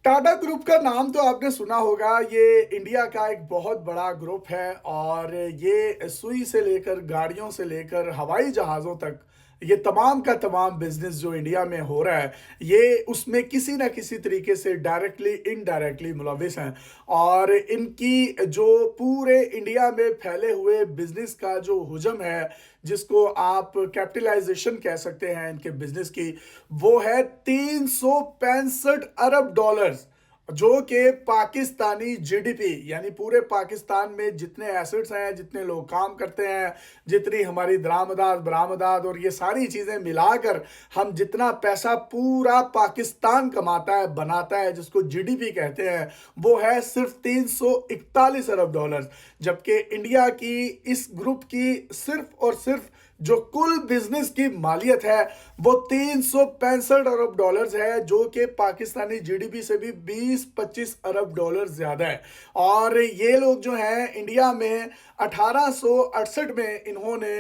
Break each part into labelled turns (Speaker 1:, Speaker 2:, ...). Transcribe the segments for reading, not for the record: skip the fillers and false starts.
Speaker 1: Tata group का नाम तो आपने सुना होगा। ये इंडिया का एक बहुत बड़ा ग्रुप है और ये सुई से लेकर गाड़ियों से लेकर हवाई जहाज़ों तक ये तमाम का तमाम बिजनेस जो इंडिया में हो रहा है, ये उसमें किसी ना किसी तरीके से डायरेक्टली इनडायरेक्टली मुलविस हैं। और इनकी जो पूरे इंडिया में फैले हुए बिजनेस का जो हुजम है, जिसको आप कैपिटलाइजेशन कह सकते हैं इनके बिजनेस की, वो है 365 अरब डॉलर्स, जो कि पाकिस्तानी जीडीपी यानी पूरे पाकिस्तान में जितने एसेट्स हैं, जितने लोग काम करते हैं, जितनी हमारी दरामदात बरामदात और ये सारी चीज़ें मिलाकर हम जितना पैसा पूरा पाकिस्तान कमाता है बनाता है, जिसको जीडीपी कहते हैं, वो है सिर्फ 341 अरब डॉलर्स। जबकि इंडिया की इस ग्रुप की सिर्फ और सिर्फ जो कुल बिजनेस की मालियत है वो 365 अरब डॉलर्स है, जो कि पाकिस्तानी जीडीपी से भी 20-25 अरब डॉलर ज्यादा है। और ये लोग जो हैं इंडिया में 1868 में इन्होंने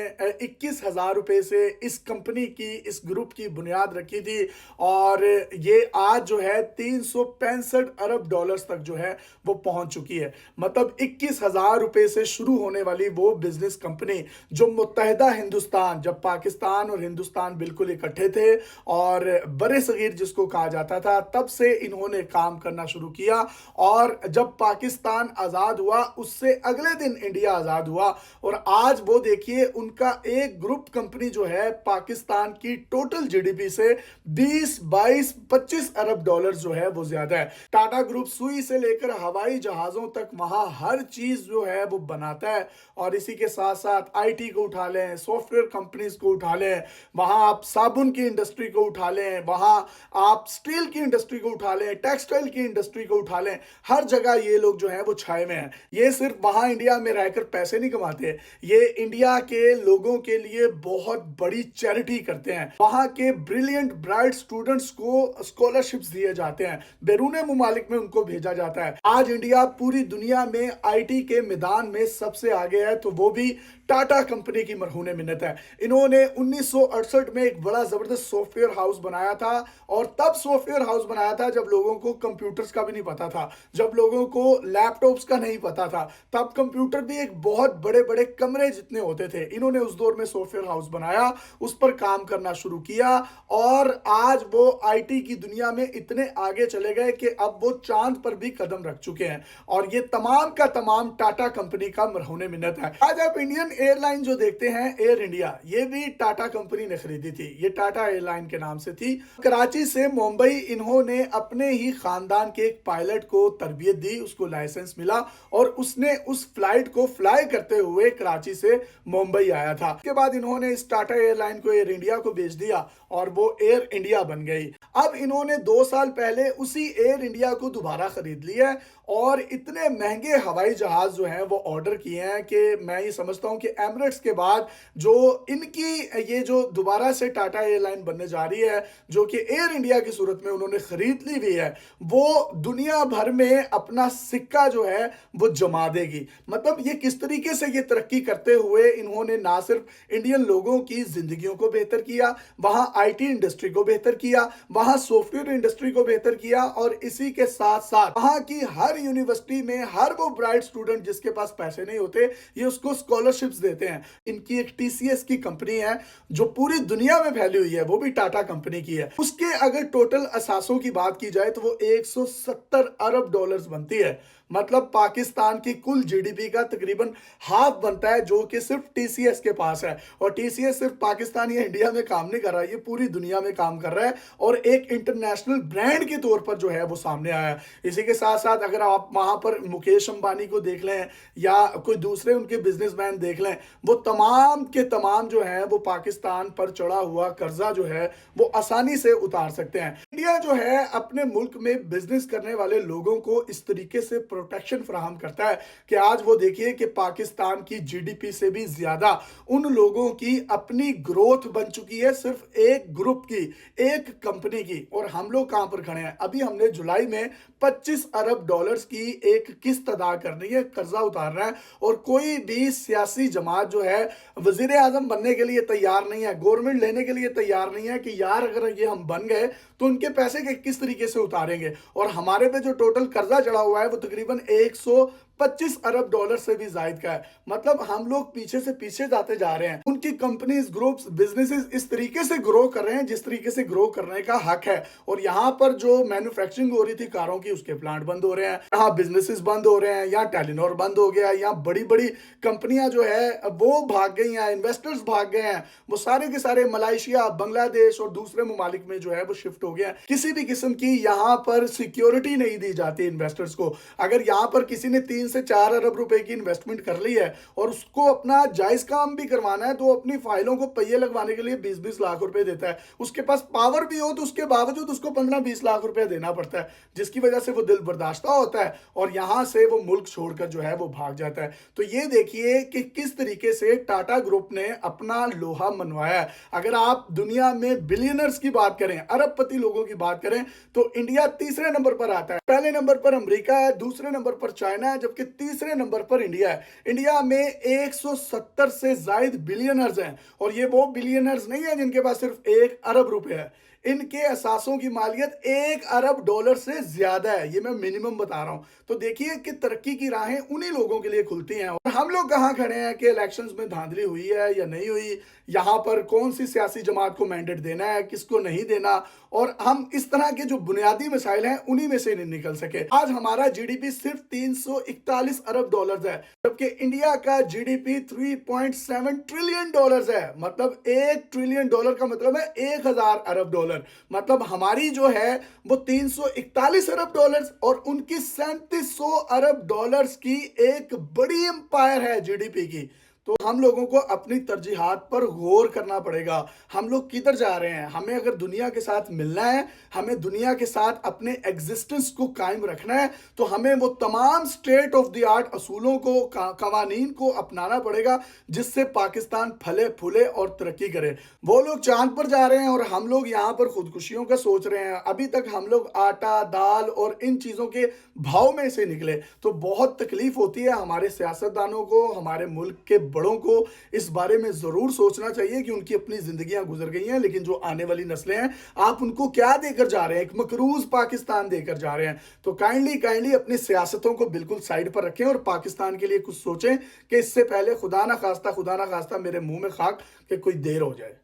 Speaker 1: 21,000 रुपए से इस कंपनी की, इस ग्रुप की बुनियाद रखी थी। और ये आज जो है 365 अरब डॉलर्स तक जो है वो पहुंच चुकी है। मतलब 21,000 रुपए से शुरू होने वाली वो बिजनेस कंपनी, जो मुत्तहिदा हिंदुस्तान, जब पाकिस्तान और हिंदुस्तान बिल्कुल इकट्ठे थे और बड़े सगीर जिसको कहा जाता था, तब से इन्होंने काम करना शुरू किया। और जब पाकिस्तान आजाद हुआ उससे अगले दिन इंडिया आजाद हुआ। और आज वो देखिए उनका एक ग्रुप कंपनी जो है पाकिस्तान की टोटल जीडीपी से 20, 22, 25 अरब डॉलर जो है वो ज्यादा है। टाटा ग्रुप सुई से लेकर हवाई जहाजों तक वहां हर चीज जो है वो बनाता है। और इसी के साथ साथ आईटी को उठा लें, सॉफ्टवेयर कंपनीज को उठा लें, वहां आप साबुन की इंडस्ट्री को उठा लें, वहां आप स्टील की इंडस्ट्री को उठा लें, टेक्सटाइल की इंडस्ट्री को उठा लें, हर जगह ये लोग जो हैं वो छाए में हैं। ये सिर्फ वहां इंडिया में रहकर पैसे नहीं कमाते, ये इंडिया के लोगों के लिए बहुत बड़ी चैरिटी करते हैं। वहां के ब्रिलियंट ब्राइट स्टूडेंट्स को स्कॉलरशिप्स दिए जाते हैं, बैरूने मुमालिक में उनको भेजा जाता है। आज इंडिया पूरी दुनिया में आईटी के मैदान में सबसे आगे है, तो वो भी टाटा कंपनी की मरहूने मिन्नत है। इन्होंने 1968 में एक बड़ा जबरदस्त सॉफ्टवेयर हाउस बनाया था। और तब सॉफ्टवेयर हाउस बनाया था जब लोगों को कंप्यूटर्स का भी नहीं पता था, जब लोगों को लैपटॉप्स का नहीं पता था। तब कंप्यूटर भी एक बहुत बड़े बड़े कमरे जितने होते थे। इन्होंने उस दौर में सॉफ्टवेयर हाउस बनाया, उस पर काम करना शुरू किया। और आज वो आईटी की दुनिया में इतने आगे चले गए कि अब वो चांद पर भी कदम रख चुके हैं। और ये तमाम का तमाम टाटा कंपनी का मरहूने मिन्नत है। आज आप इंडियन एयरलाइन जो देखते हैं, एयर इंडिया, ये भी टाटा कंपनी ने खरीदी थी। ये टाटा एयरलाइन के नाम से थी। कराची से मुंबई इन्होंने अपने ही खानदान के एक पायलट को तरबियत दी, उसको लाइसेंस मिला और उसने उस फ्लाइट को फ्लाई करते हुए कराची से मुंबई आया था। उसके बाद इन्होंने इस टाटा एयरलाइन को एयर इंडिया को बेच दिया और वो एयर इंडिया बन गई। अब इन्होंने 2 साल पहले उसी एयर इंडिया को दोबारा खरीद लिया और इतने महंगे हवाई जहाज जो हैं वो ऑर्डर किए हैं कि मैं ये समझता हूं कि एमिरेट्स के बाद जो इनकी ये जो दोबारा से टाटा एयरलाइन बनने जा रही है, जो कि एयर इंडिया की सूरत में उन्होंने खरीद ली हुई है, वो दुनिया भर में अपना सिक्का जो है वो जमा देगी। मतलब ये किस तरीके से ये तरक्की करते हुए इन्होंने ना सिर्फ इंडियन लोगों की जिंदगियों को बेहतर किया, वहां आईटी इंडस्ट्री को बेहतर किया, वहां सॉफ्टवेयर इंडस्ट्री को बेहतर किया, और इसी के साथ साथ वहां की हर यूनिवर्सिटी में हर वो ब्राइट स्टूडेंट जिसके पास पैसे नहीं होते, ये उसको स्कॉलरशिप्स देते हैं। इनकी एक टीसीएस की कंपनी है जो पूरी दुनिया में फैली हुई है, वो भी टाटा कंपनी की है। उसके अगर टोटल असासों की बात की जाए तो वो 170 अरब डॉलर्स बनती है। मतलब पाकिस्तान की कुल जीडीपी का तकरीबन हाफ बनता है, जो कि सिर्फ टीसीएस के पास है। और टीसीएस सिर्फ पाकिस्तान या इंडिया में काम नहीं कर रहा है, ये पूरी दुनिया में काम कर रहा है और एक इंटरनेशनल ब्रांड के तौर पर जो है वो सामने आया है। इसी के साथ साथ अगर आप वहां पर मुकेश अंबानी को देख लें या कोई दूसरे उनके बिजनेसमैन देख लें, वो तमाम के तमाम जो है वो पाकिस्तान पर चढ़ा हुआ कर्जा जो है वो आसानी से उतार सकते हैं। इंडिया जो है अपने मुल्क में बिजनेस करने वाले लोगों को इस तरीके से प्रोटेक्शन फराहम करता है कि आज वो देखिए कि पाकिस्तान की जीडीपी से भी ज्यादा उन लोगों की अपनी ग्रोथ बन चुकी है, सिर्फ एक ग्रुप की, एक कंपनी कंपनी की, और हम लोग कहां पर खड़े हैं? अभी हमने जुलाई में 25 अरब डॉलर्स की एक किस्त अदा करनी है, कर्जा उतारना है, और कोई भी सियासी जमात जो है वजीर आजम बनने के लिए तैयार नहीं है, गवर्नमेंट लेने के लिए तैयार नहीं है कि यार अगर ये हम बन गए तो उनके पैसे के किस तरीके से उतारेंगे। और हमारे पे जो टोटल कर्जा चढ़ा हुआ है वो तकरीबन 125 अरब डॉलर से भी जायद का है। मतलब हम लोग पीछे से पीछे जाते जा रहे हैं। उनकी कंपनीज, ग्रुप्स, बिजनेसेस इस तरीके से ग्रो कर रहे हैं जिस तरीके से ग्रो करने का हक है। और यहाँ पर जो मैन्युफैक्चरिंग हो रही थी कारों की, उसके प्लांट बंद हो रहे हैं, यहाँ बिजनेसेस बंद हो रहे हैं, यहाँ टेलीनॉर बंद हो गया, यहाँ बड़ी बड़ी कंपनियां जो है वो भाग गई हैं, इन्वेस्टर्स भाग गए हैं, वो सारे के सारे मलेशिया, बांग्लादेश और दूसरे ममालिक में जो है वो शिफ्ट हो गया। किसी भी किस्म की यहाँ पर सिक्योरिटी नहीं दी जाती इन्वेस्टर्स को। अगर यहाँ पर किसी ने 3 से 4 अरब रुपए की इन्वेस्टमेंट कर ली है और उसको अपना जायज काम भी करवाना है, तो अपनी फाइलों को पहिए लगवाने के लिए 20-20 लाख रुपए देता है। उसके पास पावर भी हो तो उसके बावजूद उसको 15-20 लाख रुपए देना पड़ता है, जिसकी वजह से वो दिल बर्दाश्ता होता है और यहां से वो मुल्क छोड़कर जो है वो भाग जाता है। तो ये देखिए कि किस तरीके से टाटा ग्रुप ने अपना लोहा मनवाया है। अगर आप दुनिया में बिलियनर्स की बात करें, अरबपति लोगों की बात करें, तो इंडिया तीसरे नंबर पर आता है। पहले नंबर पर अमेरिका है, दूसरे नंबर पर चाइना है, जबकि तीसरे नंबर पर इंडिया है। इंडिया में 170 से जायद बिलियनर्स हैं, और ये वो बिलियनर्स नहीं है जिनके पास सिर्फ 1 अरब रुपए है। इनके असासों की मालियत 1 अरब डॉलर से ज्यादा है, ये मैं मिनिमम बता रहा हूं। तो देखिए कि तरक्की की राहें उन्हीं लोगों के लिए खुलती हैं। और हम लोग कहां खड़े हैं कि इलेक्शंस में धांधली हुई है या नहीं हुई, यहां पर कौन सी सियासी जमात को मैंडेट देना है, किसको नहीं देना, और हम इस तरह के जो बुनियादी मसाइल हैं उन्हीं में से नहीं निकल सके। आज हमारा जीडीपी सिर्फ 341 अरब डॉलर है, जबकि इंडिया का जीडीपी 3.7 ट्रिलियन डॉलर है। मतलब 1 ट्रिलियन डॉलर का मतलब है 1000 अरब डॉलर। मतलब हमारी जो है वो 341 अरब डॉलर और उनकी 3700 अरब डॉलर्स की एक बड़ी एम्पायर है जीडीपी की। तो हम लोगों को अपनी तरजीहात पर गौर करना पड़ेगा। हम लोग किधर जा रहे हैं? हमें अगर दुनिया के साथ मिलना है, हमें दुनिया के साथ अपने एग्जिस्टेंस को कायम रखना है, तो हमें वो तमाम स्टेट ऑफ द आर्ट असूलों को, कवानीन को अपनाना पड़ेगा, जिससे पाकिस्तान फले फूले और तरक्की करे। वो लोग चांद पर जा रहे हैं और हम लोग यहाँ पर खुदकुशियों का सोच रहे हैं। अभी तक हम लोग आटा, दाल और इन चीज़ों के भाव में से निकले, तो बहुत तकलीफ होती है हमारे सियासतदानों को, हमारे मुल्क के बड़ों को। इस बारे में जरूर सोचना चाहिए कि उनकी अपनी जिंदगियां गुजर गई हैं, लेकिन जो आने वाली नस्लें हैं, आप उनको क्या देकर जा रहे हैं? एक मकरूज पाकिस्तान देकर जा रहे हैं। तो काइंडली अपनी सियासतों को बिल्कुल साइड पर रखें और पाकिस्तान के लिए कुछ सोचें कि इससे पहले खुदा ना खास्ता मेरे मुंह में खाक कि कोई देर हो जाए।